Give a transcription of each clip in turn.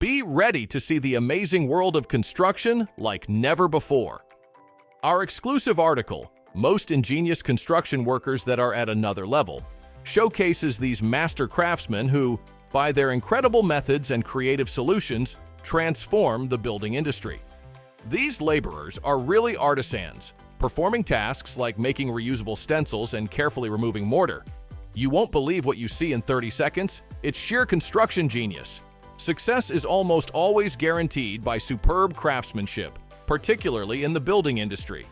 Be ready to see the amazing world of construction like never before. Our exclusive article, Most Ingenious Construction Workers That Are at Another Level, showcases these master craftsmen who, by their incredible methods and creative solutions, transform the building industry. These laborers are really artisans, performing tasks like making reusable stencils and carefully removing mortar. You won't believe what you see in 30 seconds. It's sheer construction genius. Success is almost always guaranteed by superb craftsmanship, particularly in the building industry.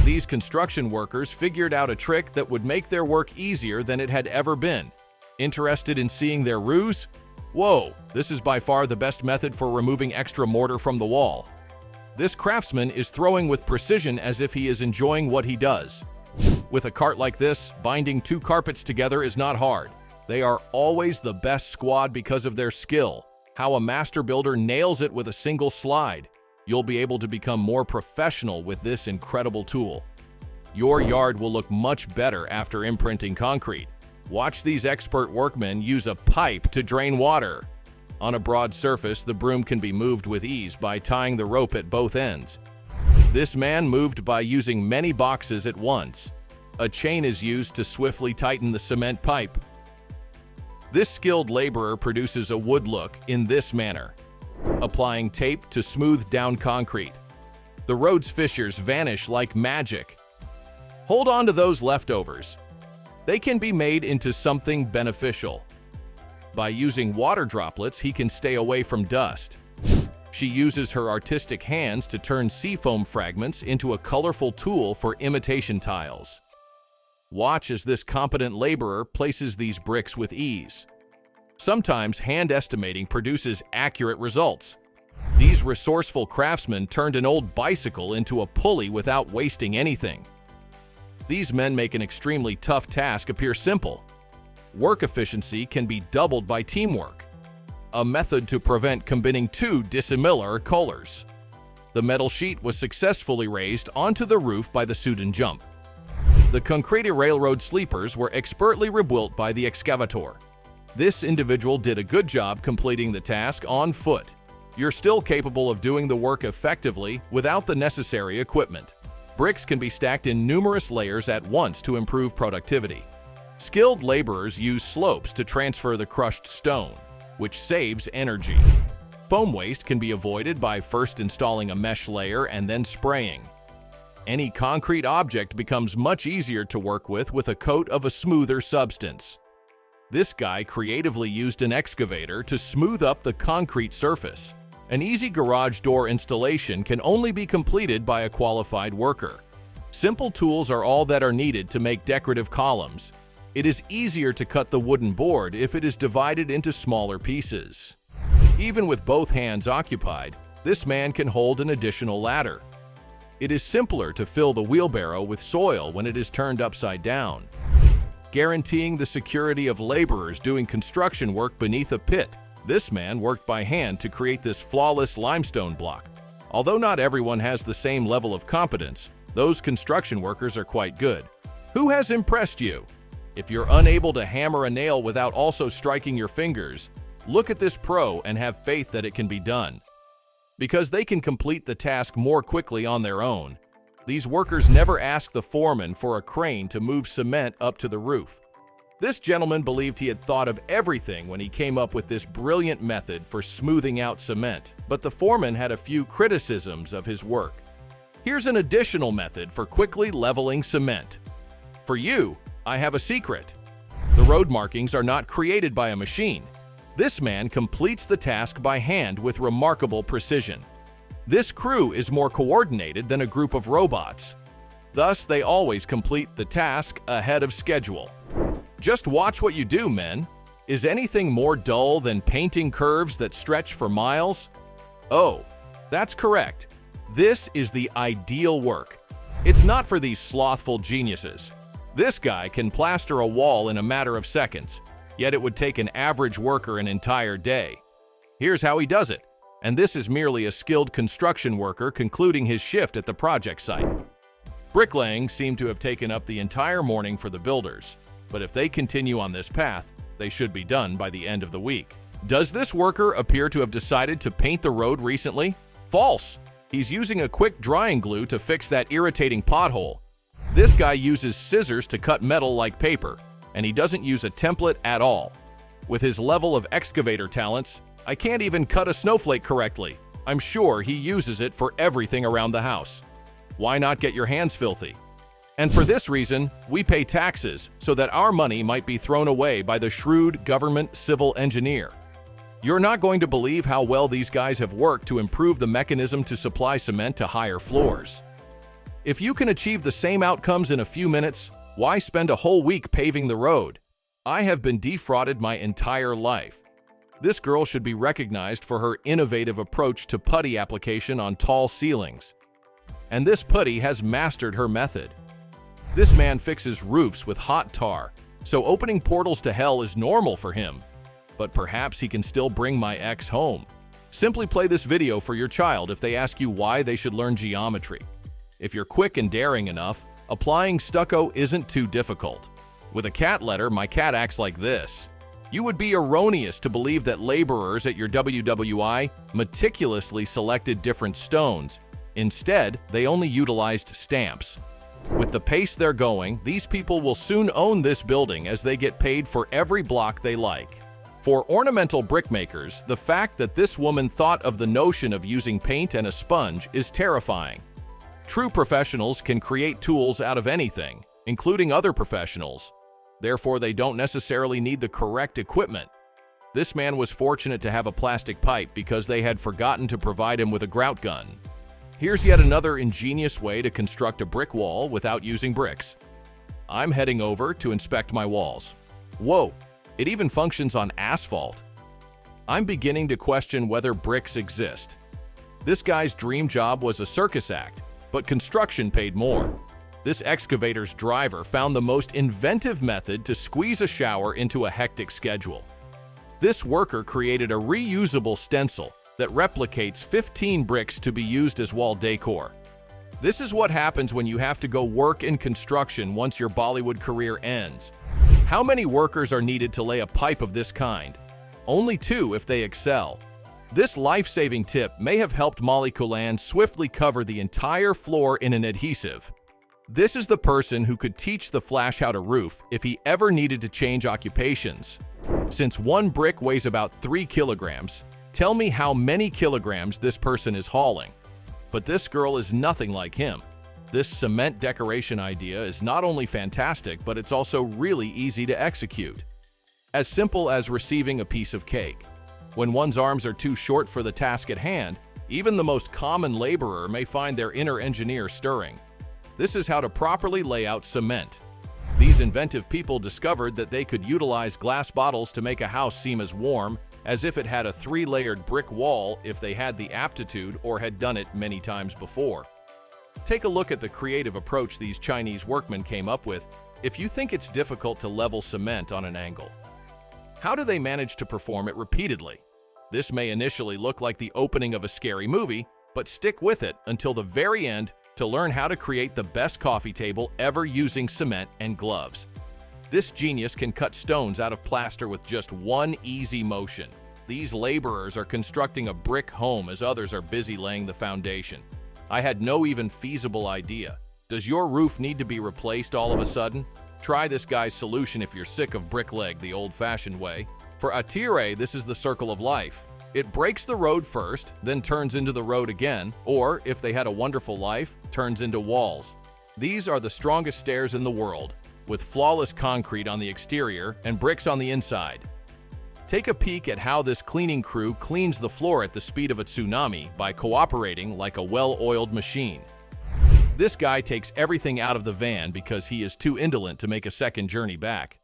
These construction workers figured out a trick that would make their work easier than it had ever been. Interested in seeing their ruse? Whoa, this is by far the best method for removing extra mortar from the wall. This craftsman is throwing with precision as if he is enjoying what he does. With a cart like this, binding two carpets together is not hard. They are always the best squad because of their skill. How a master builder nails it with a single slide. You'll be able to become more professional with this incredible tool. Your yard will look much better after imprinting concrete. Watch these expert workmen use a pipe to drain water. On a broad surface, the broom can be moved with ease by tying the rope at both ends. This man moved by using many boxes at once. A chain is used to swiftly tighten the cement pipe. This skilled laborer produces a wood look in this manner, applying tape to smooth down concrete. The road's fissures vanish like magic. Hold on to those leftovers. They can be made into something beneficial. By using water droplets, he can stay away from dust. She uses her artistic hands to turn seafoam fragments into a colorful tool for imitation tiles. Watch as this competent laborer places these bricks with ease. Sometimes hand estimating produces accurate results. These resourceful craftsmen turned an old bicycle into a pulley without wasting anything. These men make an extremely tough task appear simple. Work efficiency can be doubled by teamwork, a method to prevent combining two dissimilar colors. The metal sheet was successfully raised onto the roof by the Sudan jump. The concrete railroad sleepers were expertly rebuilt by the excavator. This individual did a good job completing the task on foot. You're still capable of doing the work effectively without the necessary equipment. Bricks can be stacked in numerous layers at once to improve productivity. Skilled laborers use slopes to transfer the crushed stone, which saves energy. Foam waste can be avoided by first installing a mesh layer and then spraying. Any concrete object becomes much easier to work with a coat of a smoother substance. This guy creatively used an excavator to smooth up the concrete surface. An easy garage door installation can only be completed by a qualified worker. Simple tools are all that are needed to make decorative columns. It is easier to cut the wooden board if it is divided into smaller pieces. Even with both hands occupied, this man can hold an additional ladder. It is simpler to fill the wheelbarrow with soil when it is turned upside down, guaranteeing the security of laborers doing construction work beneath a pit. This man worked by hand to create this flawless limestone block. Although not everyone has the same level of competence, those construction workers are quite good. Who has impressed you? If you're unable to hammer a nail without also striking your fingers, look at this pro and have faith that it can be done. Because they can complete the task more quickly on their own. These workers never ask the foreman for a crane to move cement up to the roof. This gentleman believed he had thought of everything when he came up with this brilliant method for smoothing out cement, but the foreman had a few criticisms of his work. Here's an additional method for quickly leveling cement. For you, I have a secret. The road markings are not created by a machine. This man completes the task by hand with remarkable precision. This crew is more coordinated than a group of robots. Thus, they always complete the task ahead of schedule. Just watch what you do, men. Is anything more dull than painting curves that stretch for miles? Oh, that's correct. This is the ideal work. It's not for these slothful geniuses. This guy can plaster a wall in a matter of seconds, yet it would take an average worker an entire day. Here's how he does it, and this is merely a skilled construction worker concluding his shift at the project site. Bricklaying seemed to have taken up the entire morning for the builders, but if they continue on this path, they should be done by the end of the week. Does this worker appear to have decided to paint the road recently? False! He's using a quick drying glue to fix that irritating pothole. This guy uses scissors to cut metal like paper, and he doesn't use a template at all. With his level of excavator talents, I can't even cut a snowflake correctly. I'm sure he uses it for everything around the house. Why not get your hands filthy? And for this reason, we pay taxes so that our money might be thrown away by the shrewd government civil engineer. You're not going to believe how well these guys have worked to improve the mechanism to supply cement to higher floors. If you can achieve the same outcomes in a few minutes, why spend a whole week paving the road? I have been defrauded my entire life. This girl should be recognized for her innovative approach to putty application on tall ceilings. And this putty has mastered her method. This man fixes roofs with hot tar, so opening portals to hell is normal for him. But perhaps he can still bring my ex home. Simply play this video for your child if they ask you why they should learn geometry. If you're quick and daring enough, applying stucco isn't too difficult. With a cat letter, my cat acts like this. You would be erroneous to believe that laborers at your WWI meticulously selected different stones. Instead, they only utilized stamps. With the pace they're going, these people will soon own this building as they get paid for every block they like. For ornamental brickmakers, the fact that this woman thought of the notion of using paint and a sponge is terrifying. True professionals can create tools out of anything, including other professionals. Therefore, they don't necessarily need the correct equipment. This man was fortunate to have a plastic pipe because they had forgotten to provide him with a grout gun. Here's yet another ingenious way to construct a brick wall without using bricks. I'm heading over to inspect my walls. Whoa, it even functions on asphalt. I'm beginning to question whether bricks exist. This guy's dream job was a circus act, but construction paid more. This excavator's driver found the most inventive method to squeeze a shower into a hectic schedule. This worker created a reusable stencil that replicates 15 bricks to be used as wall decor. This is what happens when you have to go work in construction once your Bollywood career ends. How many workers are needed to lay a pipe of this kind? Only 2 if they excel. This life-saving tip may have helped Molly Kulan swiftly cover the entire floor in an adhesive. This is the person who could teach the Flash how to roof if he ever needed to change occupations. Since one brick weighs about 3 kilograms, tell me how many kilograms this person is hauling. But this girl is nothing like him. This cement decoration idea is not only fantastic, but it's also really easy to execute. As simple as receiving a piece of cake. When one's arms are too short for the task at hand, even the most common laborer may find their inner engineer stirring. This is how to properly lay out cement. These inventive people discovered that they could utilize glass bottles to make a house seem as warm as if it had a 3-layered brick wall if they had the aptitude or had done it many times before. Take a look at the creative approach these Chinese workmen came up with if you think it's difficult to level cement on an angle. How do they manage to perform it repeatedly? This may initially look like the opening of a scary movie, but stick with it until the very end to learn how to create the best coffee table ever using cement and gloves. This genius can cut stones out of plaster with just one easy motion. These laborers are constructing a brick home as others are busy laying the foundation. I had no even feasible idea. Does your roof need to be replaced all of a sudden? Try this guy's solution if you're sick of brickleg the old-fashioned way. For Atire, this is the circle of life. It breaks the road first, then turns into the road again, or, if they had a wonderful life, turns into walls. These are the strongest stairs in the world, with flawless concrete on the exterior and bricks on the inside. Take a peek at how this cleaning crew cleans the floor at the speed of a tsunami by cooperating like a well-oiled machine. This guy takes everything out of the van because he is too indolent to make a second journey back.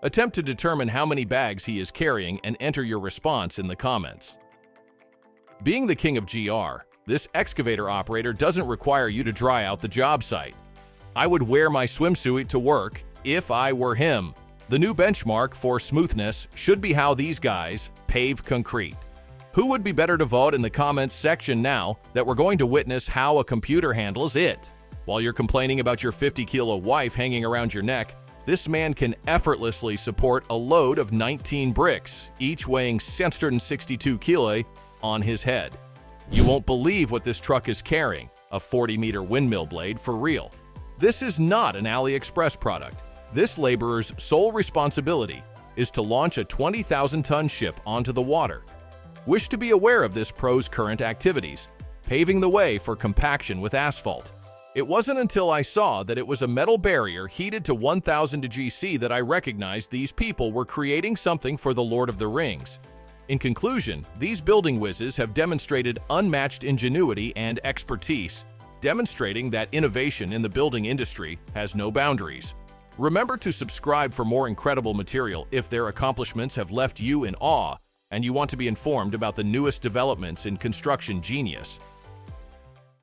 Attempt to determine how many bags he is carrying and enter your response in the comments. Being the king of GR, this excavator operator doesn't require you to dry out the job site. I would wear my swimsuit to work if I were him. The new benchmark for smoothness should be how these guys pave concrete. Who would be better to vote in the comments section now that we're going to witness how a computer handles it? While you're complaining about your 50-kilo wife hanging around your neck, This man can effortlessly support a load of 19 bricks, each weighing 662 kg, on his head. You won't believe what this truck is carrying, a 40-meter windmill blade for real. This is not an AliExpress product. This laborer's sole responsibility is to launch a 20,000-ton ship onto the water. Wish to be aware of this pro's current activities, paving the way for compaction with asphalt. It wasn't until I saw that it was a metal barrier heated to 1,000 GC that I recognized these people were creating something for the Lord of the Rings. In conclusion, these building whizzes have demonstrated unmatched ingenuity and expertise, demonstrating that innovation in the building industry has no boundaries. Remember to subscribe for more incredible material if their accomplishments have left you in awe and you want to be informed about the newest developments in construction genius.